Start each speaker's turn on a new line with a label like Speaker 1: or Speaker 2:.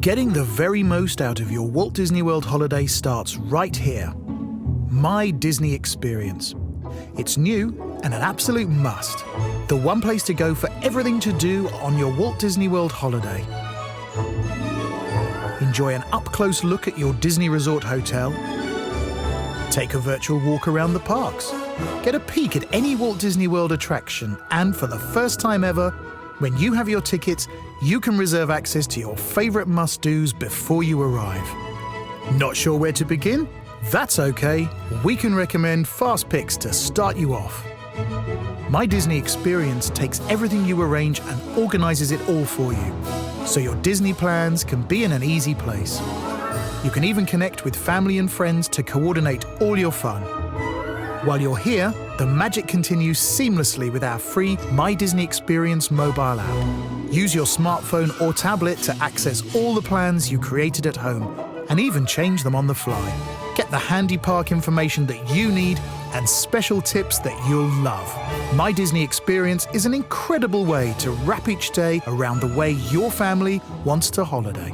Speaker 1: Getting the very most out of your Walt Disney World holiday starts right here. My Disney Experience. It's new and an absolute must. The one place to go for everything to do on your Walt Disney World holiday. Enjoy an up-close look at your Disney Resort hotel. Take a virtual walk around the parks. Get a peek at any Walt Disney World attraction, and for the first time ever, when you have your tickets, you can reserve access to your favorite must-dos before you arrive. Not sure where to begin? That's okay. We can recommend fast picks to start you off. My Disney Experience takes everything you arrange and organizes it all for you, so your Disney plans can be in an easy place. You can even connect with family and friends to coordinate all your fun. While you're here, the magic continues seamlessly with our free My Disney Experience mobile app. Use your smartphone or tablet to access all the plans you created at home and even change them on the fly. Get the handy park information that you need and special tips that you'll love. My Disney Experience is an incredible way to wrap each day around the way your family wants to holiday.